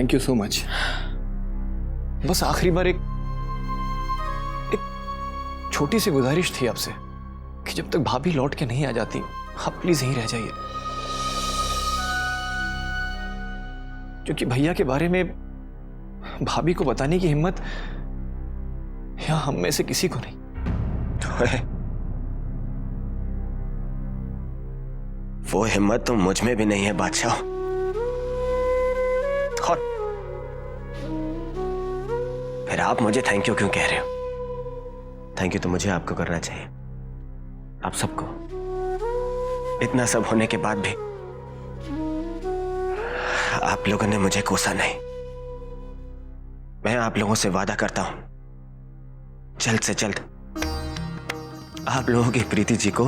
Thank you so much. बस आखिरी बार एक छोटी सी गुजारिश थी आपसे कि जब तक भाभी लौट के नहीं आ जाती आप प्लीज यहीं रह जाइए, क्योंकि भैया के बारे में भाभी को बताने की हिम्मत यहां हम में से किसी को नहीं। वो हिम्मत तो मुझ में भी नहीं है बादशाह। और फिर आप मुझे थैंक यू क्यों कह रहे हो? थैंक यू तो मुझे आपको करना चाहिए, आप सबको। इतना सब होने के बाद भी आप लोगों ने मुझे कोसा नहीं। मैं आप लोगों से वादा करता हूं, जल्द से जल्द आप लोगों की प्रीति जी को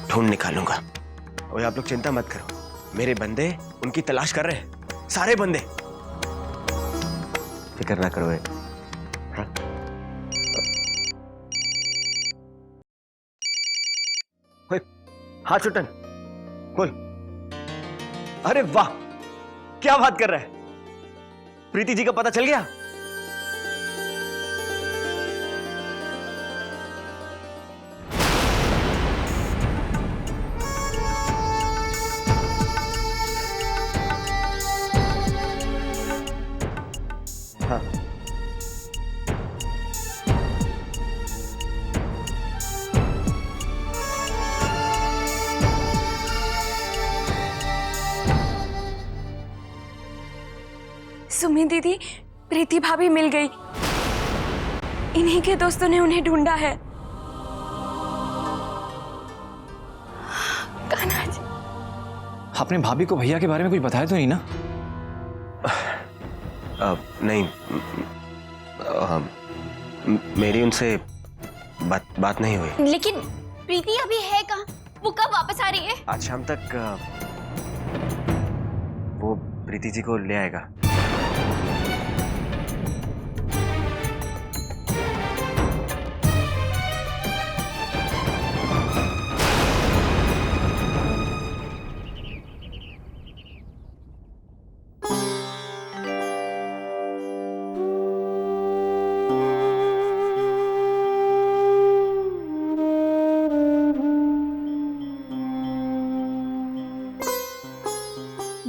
ढूंढ निकालूंगा। और आप लोग चिंता मत करो, मेरे बंदे उनकी तलाश कर रहे हैं, सारे बंदे। फिक्र ना करो। हाँ? हाँ छुटन बोल। अरे वाह, क्या बात कर रहा है? प्रीति जी का पता चल गया? हाँ। सुमी दीदी, प्रीति भाभी मिल गई। इन्हीं के दोस्तों ने उन्हें ढूंढा है। कान्हा जी, आपने भाभी को भैया के बारे में कुछ बताया तो नहीं ना? नहीं, मेरी उनसे बात नहीं हुई। लेकिन प्रीति अभी है कहाँ? वो कब वापस आ रही है? आज शाम तक वो प्रीति जी को ले आएगा।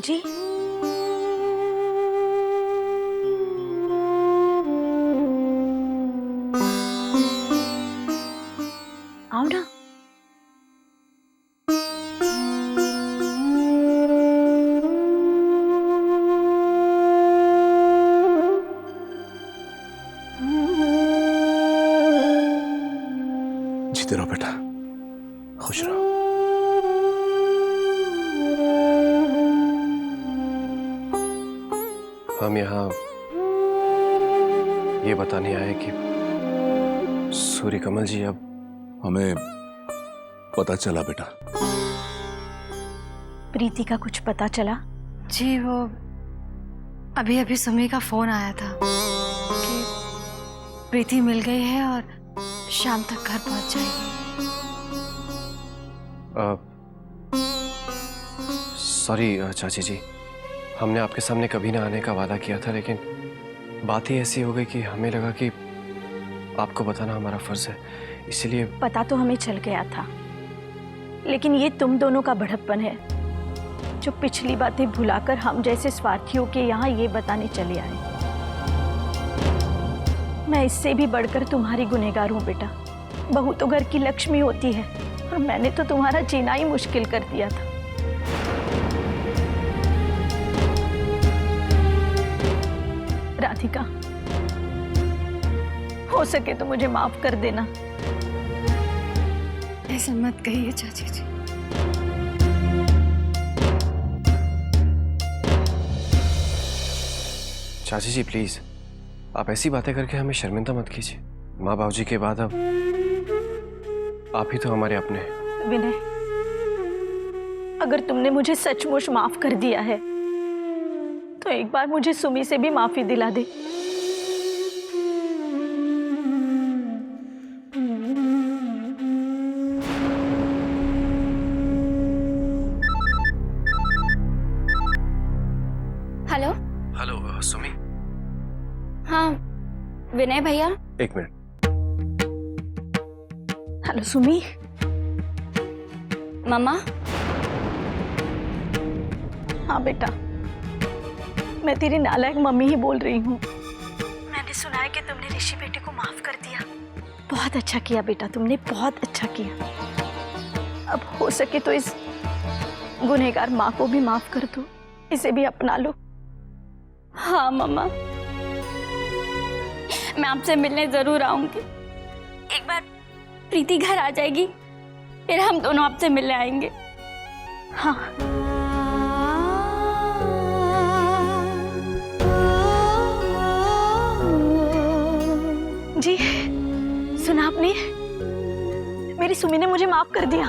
जी आओ ना। जीते रहो बेटा, खुश रहो। हम यहाँ ये बताने आए कि सूर्य कमल जी अब हमें पता चला बेटा। प्रीति का कुछ पता चला? जी, वो अभी अभी सुमी का फोन आया था कि प्रीति मिल गई है और शाम तक घर पहुंच जाएगी। सॉरी चाची जी, हमने आपके सामने कभी ना आने का वादा किया था, लेकिन बात ही ऐसी हो गई कि हमें लगा कि आपको बताना हमारा फर्ज है, इसलिए। पता तो हमें चल गया था, लेकिन ये तुम दोनों का बड़प्पन है जो पिछली बातें भुलाकर हम जैसे स्वार्थियों के यहाँ ये बताने चले आए। मैं इससे भी बढ़कर तुम्हारी गुनहगार हूँ बेटा। बहू तो घर की लक्ष्मी होती है और मैंने तो तुम्हारा जीना ही मुश्किल कर दिया था। राधिका, हो सके तो मुझे माफ कर देना। ऐसा मत कहिए चाची जी। चाची जी प्लीज, आप ऐसी बातें करके हमें शर्मिंदा मत कीजिए। माँ बाबूजी के बाद अब आप ही तो हमारे अपने हैं। विनय, अगर तुमने मुझे सचमुच माफ कर दिया है तो एक बार मुझे सुमी से भी माफी दिला दे। हेलो, विनय भैया। एक मिनट। हेलो सुमी। मम्मा। हाँ बेटा, मैं तेरी नालायक मम्मी ही बोल रही हूँ। मैंने सुना है कि तुमने ऋषि बेटे को माफ कर दिया। बहुत अच्छा किया बेटा, तुमने बहुत अच्छा किया। अब हो सके तो इस गुनहगार माँ को भी माफ कर दो, इसे भी अपना लो। हाँ मम्मा, मैं आपसे मिलने जरूर आऊंगी। एक बार प्रीति घर आ जाएगी, फिर हम दोनों आपसे मिलने आएंगे। हाँ। जी सुना आपने, मेरी सुमी ने मुझे माफ कर दिया।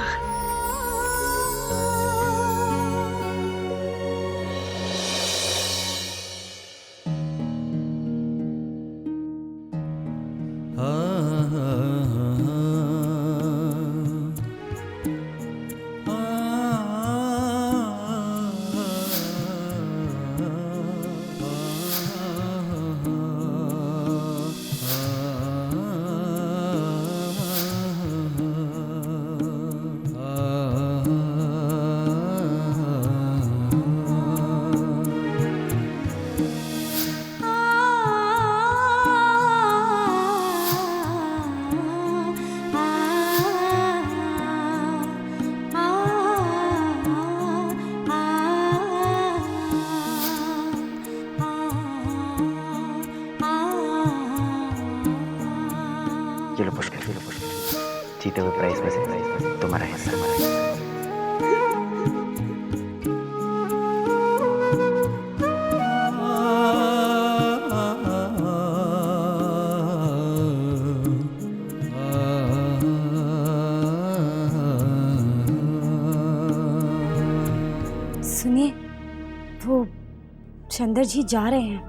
ये लो पुष्कर, जीते हुए प्राइस में से तुम्हारा हिस्सा। सुनिए, वो चंदर जी जा रहे हैं।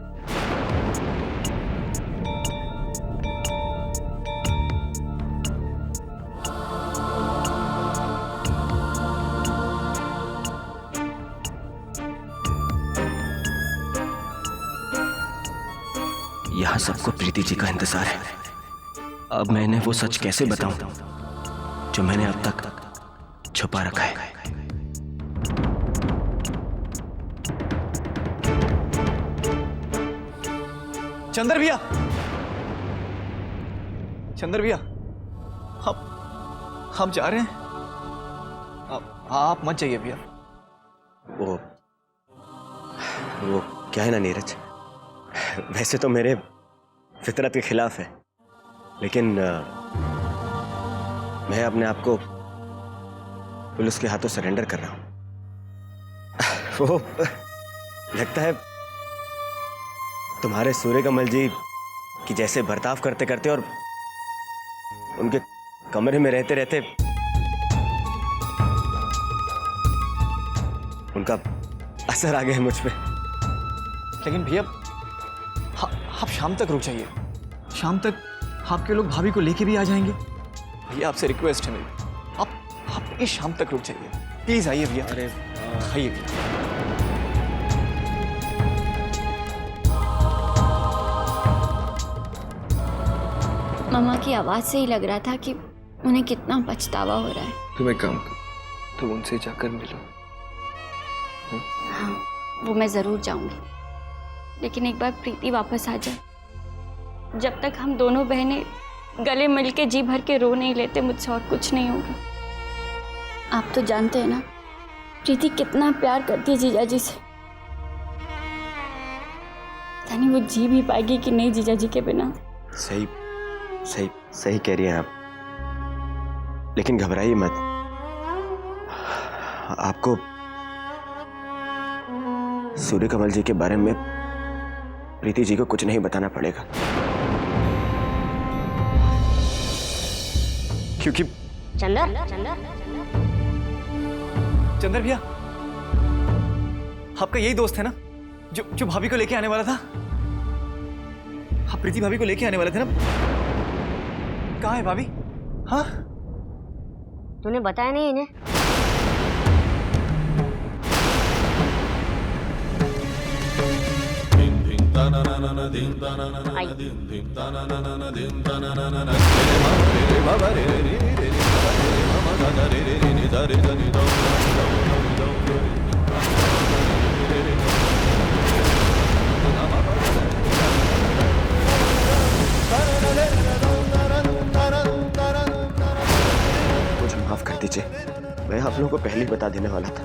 यहाँ सबको प्रीति जी का इंतजार है। अब मैं इन्हें वो सच कैसे बताऊं जो मैंने अब तक छुपा रखा है। चंदर भैया, चंदर भैया, हम जा रहे हैं। आप मत जाइए भैया। वो क्या है ना नीरज, वैसे तो मेरे फितरत के खिलाफ है, लेकिन मैं अपने आप को पुलिस के हाथों सरेंडर कर रहा हूं। वो लगता है तुम्हारे सूर्यकमल जी की जैसे बर्ताव करते करते और उनके कमरे में रहते रहते उनका असर आ गया है मुझ पे। लेकिन भैया आप शाम तक रुक जाइए। शाम तक आपके लोग भाभी को लेके भी आ जाएंगे। भैया आपसे रिक्वेस्ट है मेरी, आप इस शाम तक रुक जाइए, प्लीज आइए भैया। अरे आइए भैया। मम्मा की आवाज से ही लग रहा था कि उन्हें कितना पछतावा हो रहा है। तुम एक काम करो, तुम उनसे जाकर मिलो। हाँ, वो मैं जरूर जाऊंगी, लेकिन एक बार प्रीति वापस आ जाए। जब तक हम दोनों बहनें गले मिलके जी भर के रो नहीं लेते, मुझसे और कुछ नहीं होगा। आप तो जानते हैं ना प्रीति कितना प्यार करती है जीजा जी से। पता नहीं वो जी भी पाएगी कि नहीं जीजा जी के बिना। सही सही सही कह रही हैं आप, लेकिन घबराइए मत। आपको सूर्यकमल जी के बारे में प्रीति जी को कुछ नहीं बताना पड़ेगा, क्योंकि चंदर भैया आपका यही दोस्त है ना जो भाभी को लेके आने वाला था। आप प्रीति भाभी को लेके आने वाले थे ना। कहाँ है भाभी? हाँ, तूने बताया नहीं इन्हें? धिंग धिंग ता ना ना मुझे माफ कर दीजिए, मैं आप लोगों को पहले ही बता देने वाला था,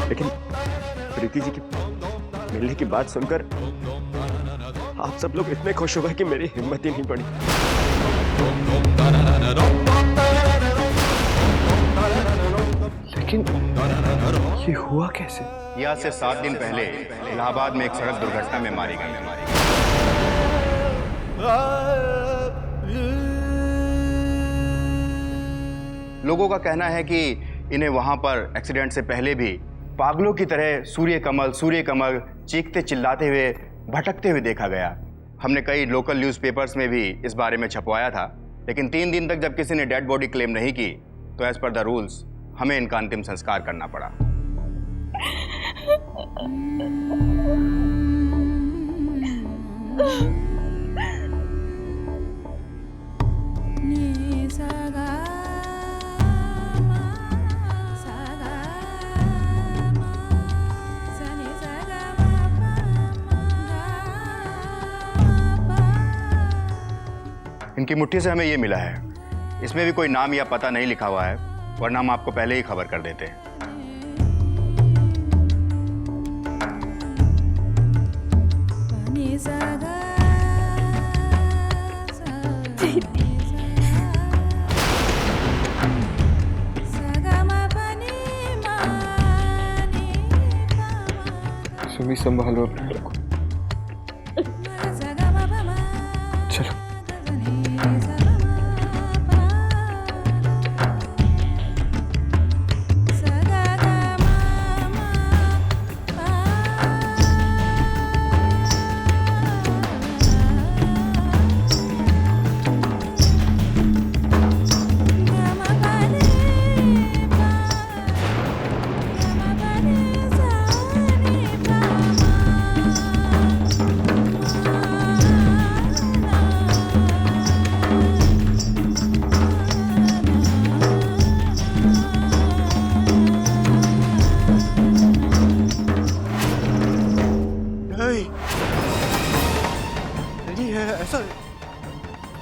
लेकिन प्रीति जी की मिलने की बात सुनकर आप सब लोग इतने खुश हो गए कि मेरी हिम्मत ही नहीं पड़ी। लेकिन ये हुआ कैसे? ये आज से 7 दिन पहले इलाहाबाद में एक सड़क दुर्घटना में मारी गई। लोगों का कहना है कि इन्हें वहां पर एक्सीडेंट से पहले भी पागलों की तरह सूर्य कमल चीखते चिल्लाते हुए भटकते हुए देखा गया। हमने कई लोकल न्यूज़पेपर्स में भी इस बारे में छपवाया था, लेकिन 3 दिन तक जब किसी ने डेड बॉडी क्लेम नहीं की तो एज पर द रूल्स हमें इनका अंतिम संस्कार करना पड़ा। इनकी मुट्ठी से हमें ये मिला है, इसमें भी कोई नाम या पता नहीं लिखा हुआ है, वरना हम आपको पहले ही खबर कर देते हैं। सुमी संभालो अपने को। चलो।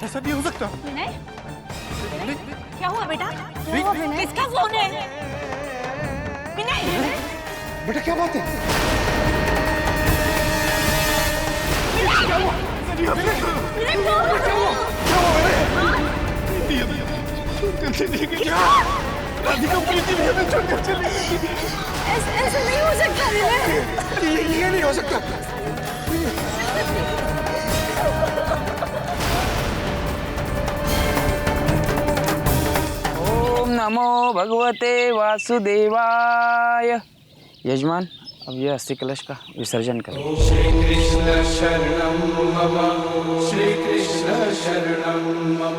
ऐसा नहीं हो सकता। विनय, क्या हुआ बेटा? क्या हुआ विनय? किसका फोन है? विनय, बेटा क्या बात है? राधिका प्रीति भी हमें छोड़कर चली गई। ऐसा नहीं हो सकता विनय। ये नहीं हो सकता। ओम नमो भगवते वासुदेवाय। यजमान, अब ये अस्थि कलश का विसर्जन करें। श्री कृष्ण शरणं मम, श्री कृष्ण शरणं मम,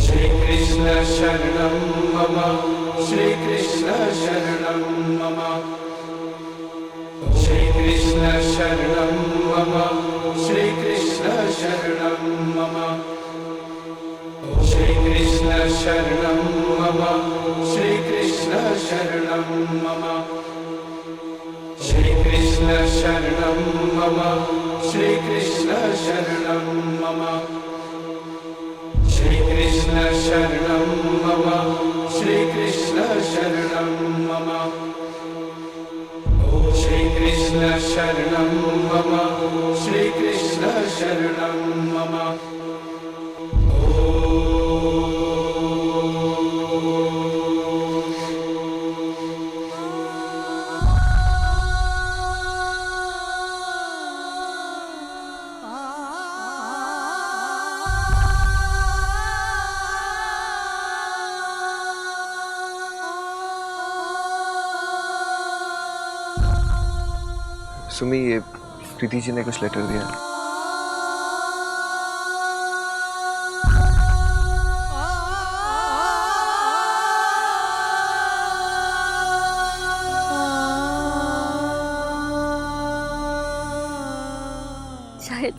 श्री कृष्ण शरणं मम, श्री कृष्ण शरणं मम, श्री कृष्ण शरणं मम, श्री कृष्ण शरणं मम, श्री कृष्ण शरणं मम, श्री कृष्ण शरणं मम, श्री कृष्ण शरणं मम, श्री कृष्ण शरणं मम, श्री कृष्ण शरणं मम, श्री कृष्ण शरणं मम, श्री कृष्ण शरणं मम, श्री कृष्ण शरणं मम। सुमी, ये प्रीति जी ने कुछ लेटर दिया।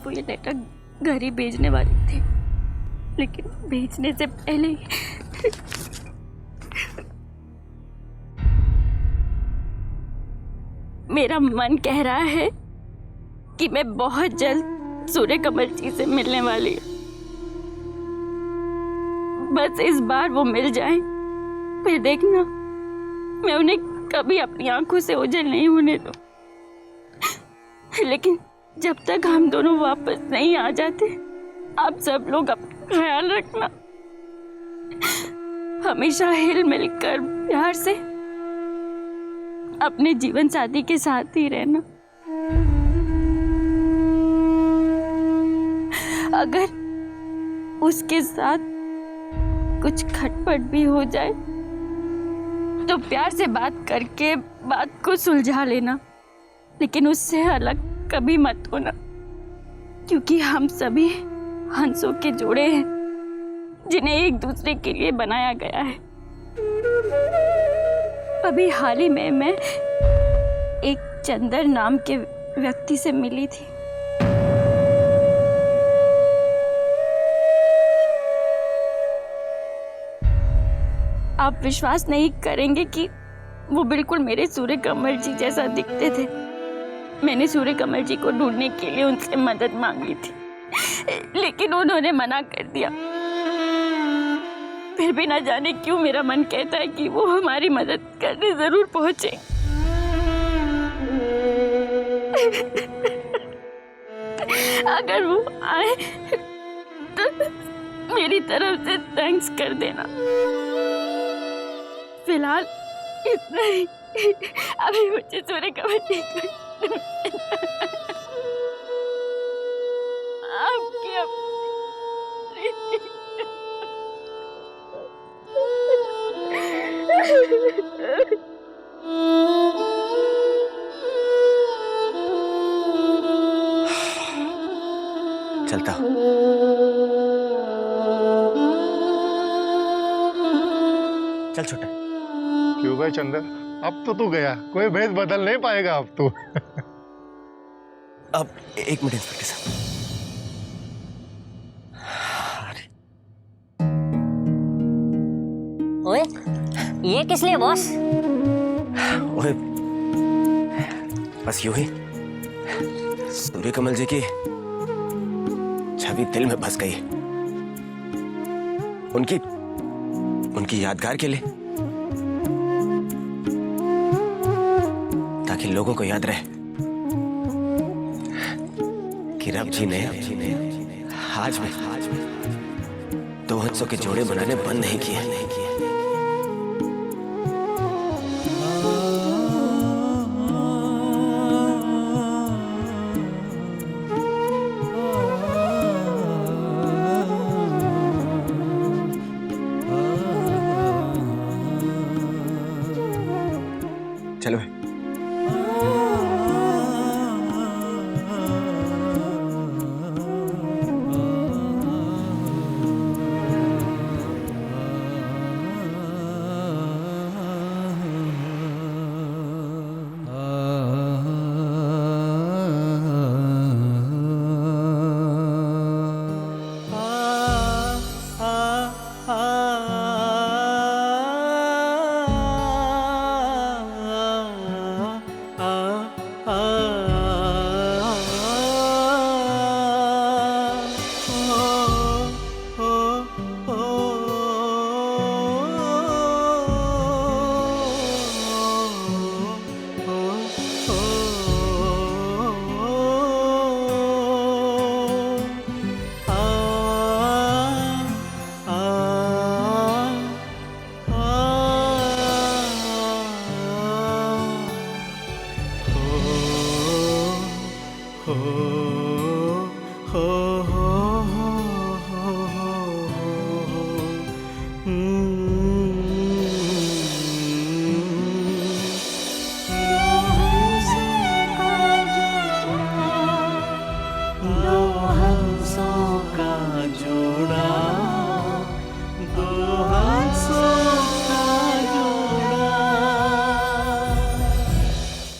वो ये लेटर घर ही भेजने वाली थी, लेकिन भेजने से पहले ही मेरा मन कह रहा है कि मैं बहुत जल्द सूर्य कमल जी से मिलने वाली हूँ। बस इस बार वो मिल जाए, फिर देखना मैं उन्हें कभी अपनी आंखों से ओझल नहीं होने दूं। लेकिन जब तक हम दोनों वापस नहीं आ जाते, आप सब लोग अपना ख्याल रखना। हमेशा हिल मिलकर प्यार से अपने जीवन साथी के साथ ही रहना। अगर उसके साथ कुछ खटपट भी हो जाए तो प्यार से बात करके बात को सुलझा लेना, लेकिन उससे अलग कभी मत होना, क्योंकि हम सभी हंसों के जोड़े हैं जिन्हें एक दूसरे के लिए बनाया गया है। अभी हाल ही में मैं एक चंदर नाम के व्यक्ति से मिली थी। आप विश्वास नहीं करेंगे कि वो बिल्कुल मेरे सूर्य कमल जी जैसा दिखते थे। मैंने सूर्य कमल जी को ढूंढने के लिए उनसे मदद मांगी थी, लेकिन उन्होंने मना कर दिया। फिर भी ना जाने क्यों मेरा मन कहता है कि वो हमारी मदद करने जरूर पहुंचे। अगर वो आए तो मेरी तरफ से थैंक्स कर देना। फिलहाल इतना ही। अभी मुझे सूर्य कमल जी आपकी चलता हूँ। चल छोटा। क्यों भाई चंदर, अब तो तू गया, कोई भेद बदल नहीं पाएगा अब तू। अब एक मिनट इंस्पेक्टर साहब। ओए, ये किस लिए बॉस? ओए, बस यूं ही सूर्य कमल जी की छवि दिल में बस गई। उनकी यादगार के लिए, ताकि लोगों को याद रहे कि रब जी ने आज भी दो हंसों के जोड़े बनाने बंद नहीं किए। चलो